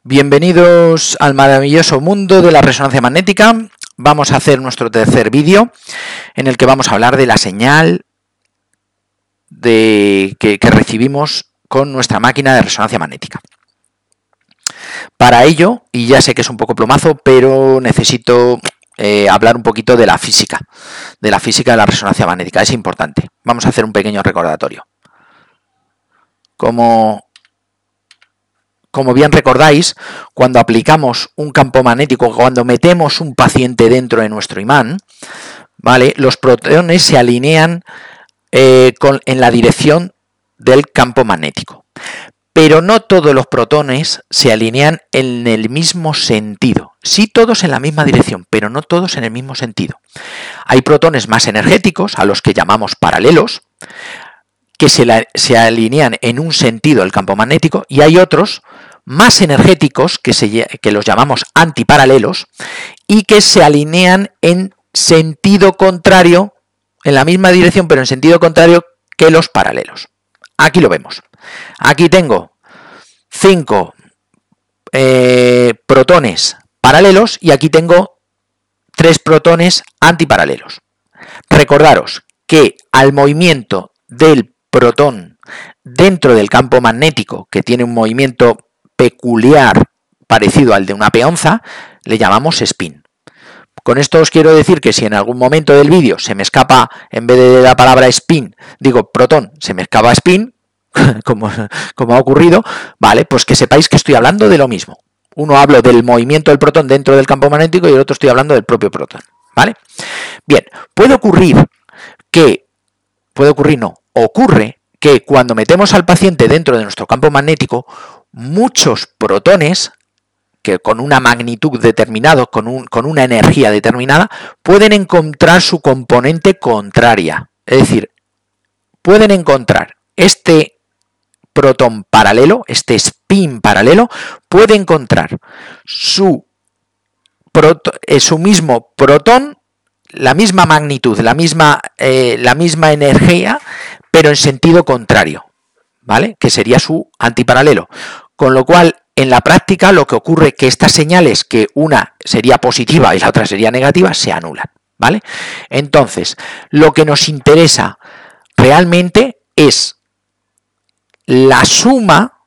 Bienvenidos al maravilloso mundo de la resonancia magnética. Vamos a hacer nuestro tercer vídeo en el que vamos a hablar de la señal que recibimos con nuestra máquina de resonancia magnética. Para ello, y ya sé que es un poco plomazo, pero necesito hablar un poquito de la física de la resonancia magnética. Es importante. Vamos a hacer un pequeño recordatorio. Como bien recordáis, cuando aplicamos un campo magnético, cuando metemos un paciente dentro de nuestro imán, ¿vale? Los protones se alinean en la dirección del campo magnético. Pero no todos los protones se alinean en el mismo sentido. Sí, todos en la misma dirección, pero no todos en el mismo sentido. Hay protones más energéticos, a los que llamamos paralelos, que se alinean en un sentido del campo magnético, y hay otros más energéticos que los llamamos antiparalelos y que se alinean en sentido contrario, en la misma dirección, pero en sentido contrario que los paralelos. Aquí lo vemos. Aquí tengo 5 protones paralelos y aquí tengo 3 protones antiparalelos. Recordaros que al movimiento del protón dentro del campo magnético, que tiene un movimiento peculiar parecido al de una peonza, le llamamos spin. Con esto os quiero decir que si en algún momento del vídeo se me escapa, en vez de la palabra spin, digo protón, se me escapa spin, como ha ocurrido, vale, pues que sepáis que estoy hablando de lo mismo. Uno hablo del movimiento del protón dentro del campo magnético y el otro estoy hablando del propio protón, ¿vale? Bien, ocurre que cuando metemos al paciente dentro de nuestro campo magnético, muchos protones que con una magnitud determinada, con una energía determinada, pueden encontrar su componente contraria. Es decir, pueden encontrar este protón paralelo, este spin paralelo, puede encontrar su mismo protón, la misma magnitud, la misma energía, pero en sentido contrario, ¿vale? Que sería su antiparalelo. Con lo cual, en la práctica, lo que ocurre es que estas señales, que una sería positiva y la otra sería negativa, se anulan, ¿vale? Entonces, lo que nos interesa realmente es la suma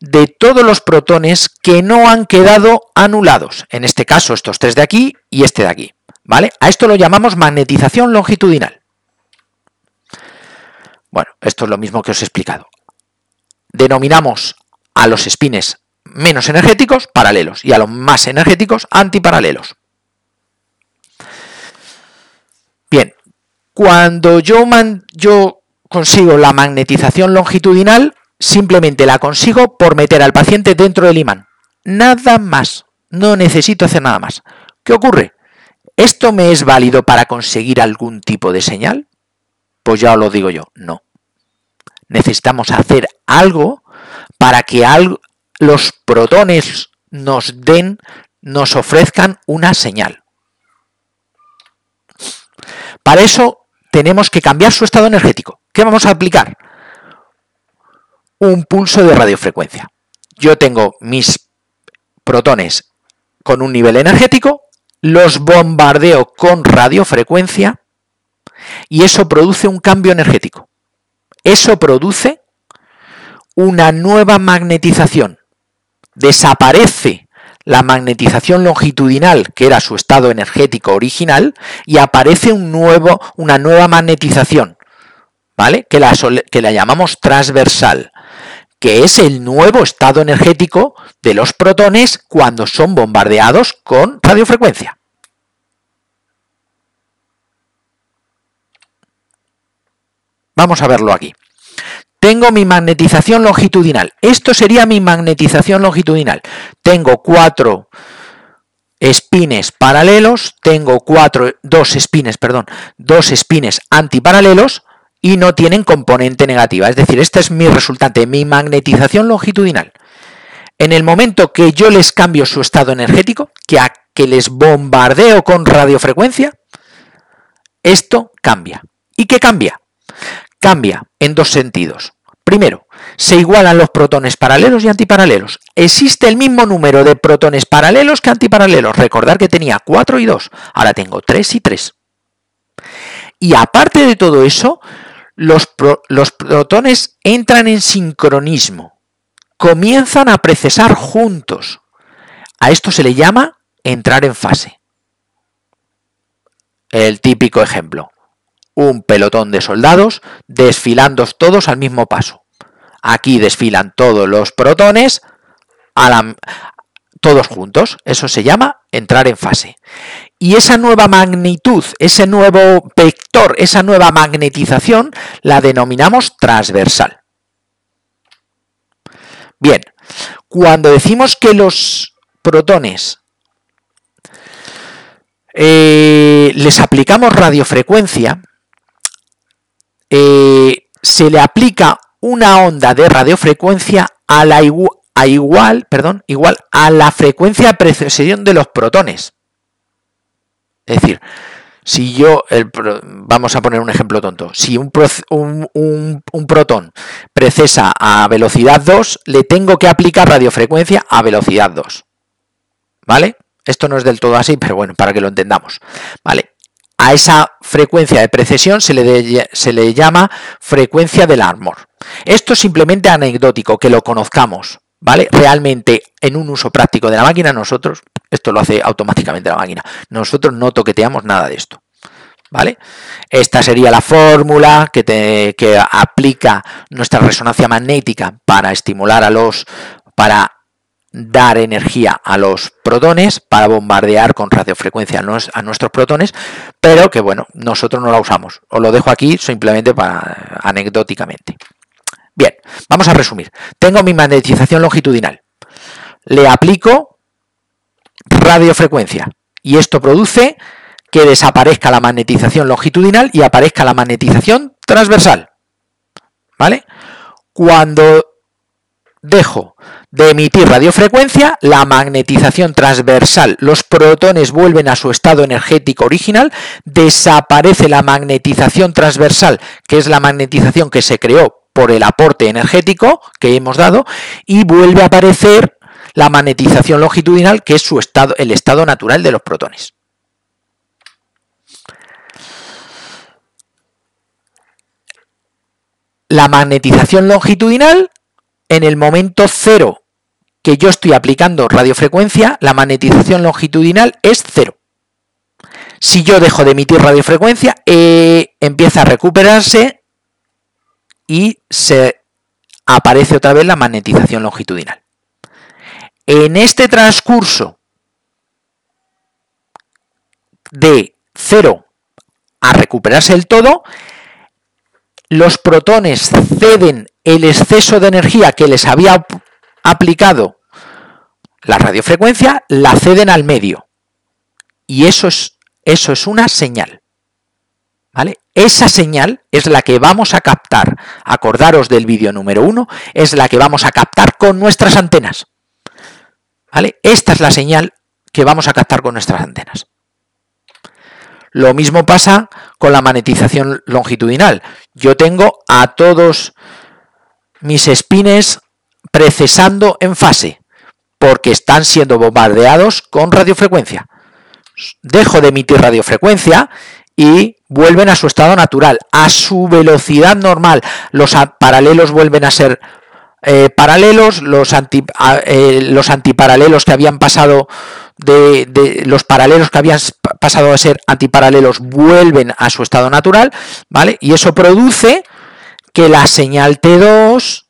de todos los protones que no han quedado anulados. En este caso, estos 3 de aquí y este de aquí, ¿vale? A esto lo llamamos magnetización longitudinal. Bueno, esto es lo mismo que os he explicado. Denominamos a los spines menos energéticos paralelos y a los más energéticos antiparalelos. Bien, cuando yo consigo la magnetización longitudinal, simplemente la consigo por meter al paciente dentro del imán. Nada más. No necesito hacer nada más. ¿Qué ocurre? ¿Esto me es válido para conseguir algún tipo de señal? Pues ya os lo digo yo, no. Necesitamos hacer algo para que los protones nos ofrezcan una señal. Para eso tenemos que cambiar su estado energético. ¿Qué vamos a aplicar? Un pulso de radiofrecuencia. Yo tengo mis protones con un nivel energético, los bombardeo con radiofrecuencia y eso produce un cambio energético. Eso produce una nueva magnetización. Desaparece la magnetización longitudinal, que era su estado energético original, y aparece una nueva magnetización, ¿vale? Que la llamamos transversal, que es el nuevo estado energético de los protones cuando son bombardeados con radiofrecuencia. Vamos a verlo aquí. Tengo mi magnetización longitudinal. Esto sería mi magnetización longitudinal. Tengo 4 spines paralelos, tengo 2 spines antiparalelos y no tienen componente negativa. Es decir, este es mi resultante, mi magnetización longitudinal. En el momento que yo les cambio su estado energético, que les bombardeo con radiofrecuencia, esto cambia. ¿Y qué cambia? Cambia en 2 sentidos. Primero, se igualan los protones paralelos y antiparalelos. Existe el mismo número de protones paralelos que antiparalelos. Recordad que tenía 4 y 2, ahora tengo 3 y 3. Y aparte de todo eso, los protones entran en sincronismo, comienzan a precesar juntos. A esto se le llama entrar en fase. El típico ejemplo: un pelotón de soldados desfilando todos al mismo paso. Aquí desfilan todos los protones todos juntos. Eso se llama entrar en fase. Y esa nueva magnitud, ese nuevo vector, esa nueva magnetización la denominamos transversal. Bien, cuando decimos que los protones les aplicamos radiofrecuencia, se le aplica una onda de radiofrecuencia igual a la frecuencia de precesión de los protones. Es decir, si yo, vamos a poner un ejemplo tonto, si un protón precesa a velocidad 2, le tengo que aplicar radiofrecuencia a velocidad 2. ¿Vale? Esto no es del todo así, pero bueno, para que lo entendamos. ¿Vale? A esa frecuencia de precesión se le llama frecuencia del Larmor. Esto es simplemente anecdótico, que lo conozcamos, ¿vale? Realmente, en un uso práctico de la máquina, nosotros, esto lo hace automáticamente la máquina, nosotros no toqueteamos nada de esto, ¿vale? Esta sería la fórmula que aplica nuestra resonancia magnética para estimular para dar energía a los protones, para bombardear con radiofrecuencia a nuestros protones, pero que bueno, nosotros no la usamos. Os lo dejo aquí simplemente anecdóticamente. Bien, vamos a resumir. Tengo mi magnetización longitudinal. Le aplico radiofrecuencia y esto produce que desaparezca la magnetización longitudinal y aparezca la magnetización transversal. ¿Vale? Cuando dejo de emitir radiofrecuencia, la magnetización transversal, los protones vuelven a su estado energético original, desaparece la magnetización transversal, que es la magnetización que se creó por el aporte energético que hemos dado, y vuelve a aparecer la magnetización longitudinal, que es el estado natural de los protones. La magnetización longitudinal, en el momento cero que yo estoy aplicando radiofrecuencia, la magnetización longitudinal es cero. Si yo dejo de emitir radiofrecuencia, empieza a recuperarse y se aparece otra vez la magnetización longitudinal. En este transcurso de cero a recuperarse el todo, los protones ceden el exceso de energía que les había aplicado la radiofrecuencia, la ceden al medio. Y eso es una señal. ¿Vale? Esa señal es la que vamos a captar. Acordaros del vídeo número 1, es la que vamos a captar con nuestras antenas. ¿Vale? Esta es la señal que vamos a captar con nuestras antenas. Lo mismo pasa con la magnetización longitudinal. Yo tengo a todos mis espines precesando en fase, porque están siendo bombardeados con radiofrecuencia. Dejo de emitir radiofrecuencia y vuelven a su estado natural, a su velocidad normal. Los paralelos vuelven a ser paralelos, los antiparalelos que habían pasado los paralelos que habían pasado a ser antiparalelos vuelven a su estado natural, ¿vale? Y eso produce que la señal T2,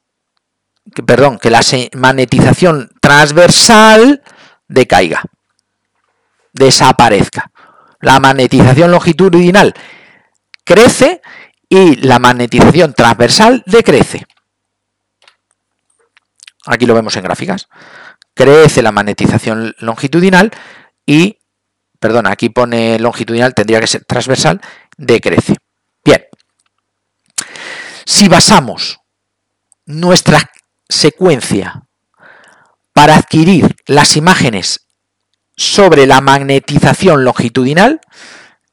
que la magnetización transversal decaiga, desaparezca. La magnetización longitudinal crece y la magnetización transversal decrece. Aquí lo vemos en gráficas. Crece la magnetización longitudinal y, perdona, aquí pone longitudinal, tendría que ser transversal, decrece. Bien. Si basamos nuestra secuencia para adquirir las imágenes sobre la magnetización longitudinal,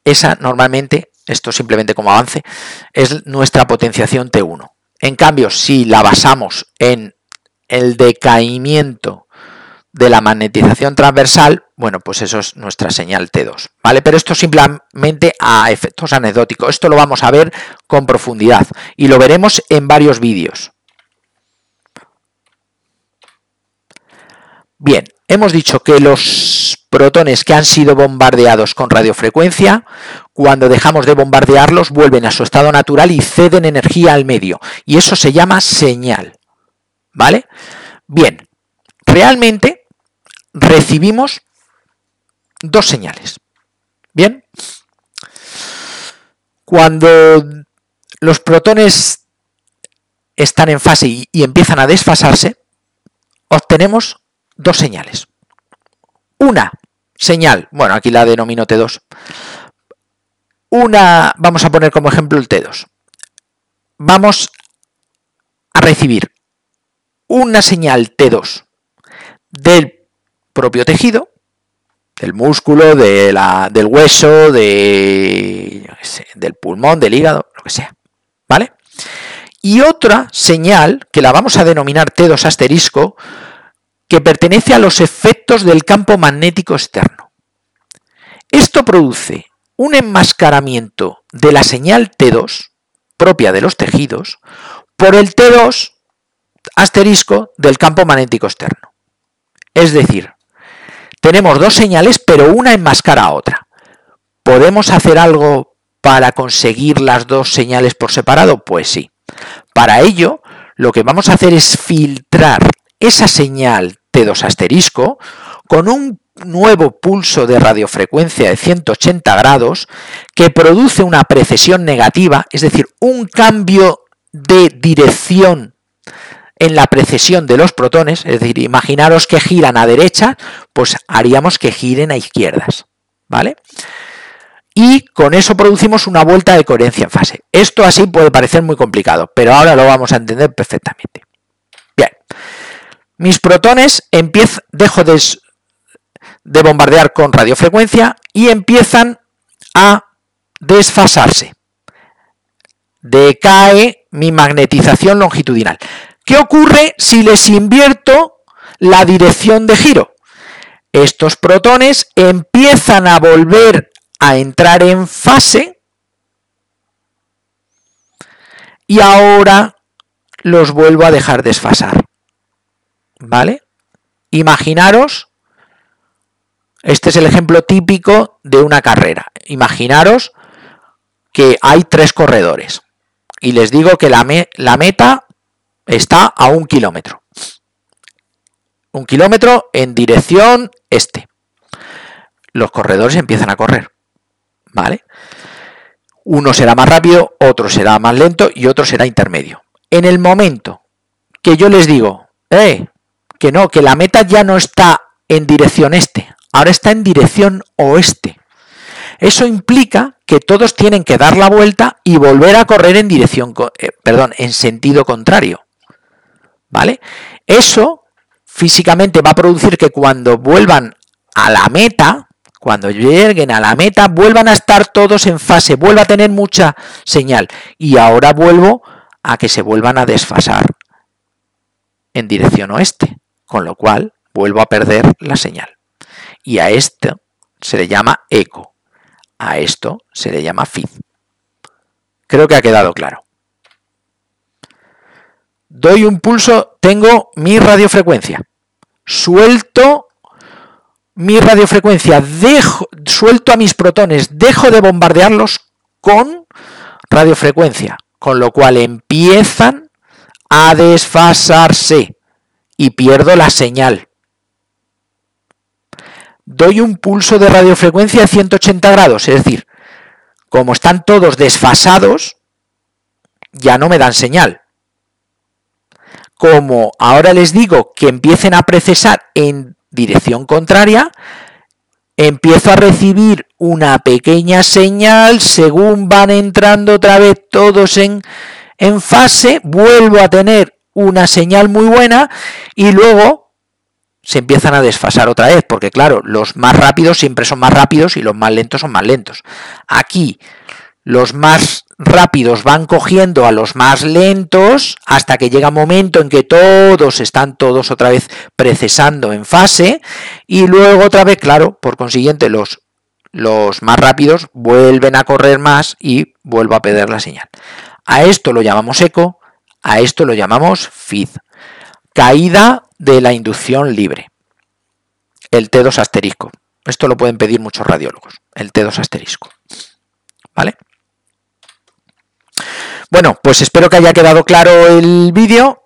esa normalmente, esto simplemente como avance, es nuestra potenciación T1. En cambio, si la basamos en el decaimiento de la magnetización transversal, bueno, pues eso es nuestra señal T2, ¿vale? Pero esto simplemente a efectos anecdóticos. Esto lo vamos a ver con profundidad y lo veremos en varios vídeos. Bien, hemos dicho que los protones que han sido bombardeados con radiofrecuencia, cuando dejamos de bombardearlos, vuelven a su estado natural y ceden energía al medio. Y eso se llama señal, ¿vale? Bien, realmente recibimos dos señales. Bien, cuando los protones están en fase y empiezan a desfasarse, obtenemos dos señales. Una señal, bueno, aquí la denomino T2. Vamos a poner como ejemplo el T2. Vamos a recibir una señal T2 del propio tejido, del músculo, del hueso, del pulmón, del hígado, lo que sea, ¿vale? Y otra señal, que la vamos a denominar T2 asterisco, que pertenece a los efectos del campo magnético externo. Esto produce un enmascaramiento de la señal T2, propia de los tejidos, por el T2 asterisco del campo magnético externo. Es decir, tenemos dos señales, pero una enmascara a otra. ¿Podemos hacer algo para conseguir las dos señales por separado? Pues sí. Para ello, lo que vamos a hacer es filtrar esa señal T2 asterisco con un nuevo pulso de radiofrecuencia de 180 grados que produce una precesión negativa, es decir, un cambio de dirección en la precesión de los protones, es decir, imaginaros que giran a derecha, pues haríamos que giren a izquierdas, ¿vale? Y con eso producimos una vuelta de coherencia en fase. Esto así puede parecer muy complicado, pero ahora lo vamos a entender perfectamente. Bien, mis protones dejo de bombardear con radiofrecuencia y empiezan a desfasarse. Decae mi magnetización longitudinal. ¿Qué ocurre si les invierto la dirección de giro? Estos protones empiezan a volver a entrar en fase y ahora los vuelvo a dejar desfasar, ¿vale? Imaginaros, este es el ejemplo típico de una carrera. Imaginaros que hay 3 corredores y les digo que la meta está a 1 kilómetro. 1 kilómetro en dirección este. Los corredores empiezan a correr, ¿vale? Uno será más rápido, otro será más lento y otro será intermedio. En el momento que yo les digo, que no, que la meta ya no está en dirección este, ahora está en dirección oeste. Eso implica que todos tienen que dar la vuelta y volver a correr en en sentido contrario, ¿vale? Eso físicamente va a producir que cuando vuelvan a la meta, cuando lleguen a la meta, vuelvan a estar todos en fase, vuelva a tener mucha señal. Y ahora vuelvo a que se vuelvan a desfasar en dirección oeste, con lo cual vuelvo a perder la señal. Y a esto se le llama eco, a esto se le llama feed. Creo que ha quedado claro. Doy un pulso, tengo mi radiofrecuencia, suelto mi radiofrecuencia, suelto a mis protones, dejo de bombardearlos con radiofrecuencia, con lo cual empiezan a desfasarse y pierdo la señal. Doy un pulso de radiofrecuencia de 180 grados, es decir, como están todos desfasados, ya no me dan señal. Como ahora les digo que empiecen a precesar en dirección contraria, empiezo a recibir una pequeña señal, según van entrando otra vez todos en fase, vuelvo a tener una señal muy buena y luego se empiezan a desfasar otra vez, porque claro, los más rápidos siempre son más rápidos y los más lentos son más lentos. Aquí los más rápidos van cogiendo a los más lentos hasta que llega un momento en que están todos otra vez precesando en fase y luego otra vez, claro, por consiguiente los más rápidos vuelven a correr más y vuelve a perder la señal. A esto lo llamamos eco, a esto lo llamamos feed. Caída de la inducción libre. El T2 asterisco. Esto lo pueden pedir muchos radiólogos. El T2 asterisco. ¿Vale? Bueno, pues espero que haya quedado claro el vídeo.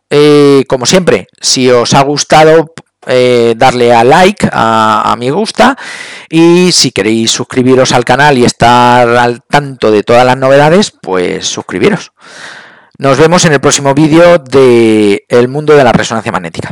Como siempre, si os ha gustado, darle a like, a me gusta, y si queréis suscribiros al canal y estar al tanto de todas las novedades, pues suscribiros. Nos vemos en el próximo vídeo de El mundo de la resonancia magnética.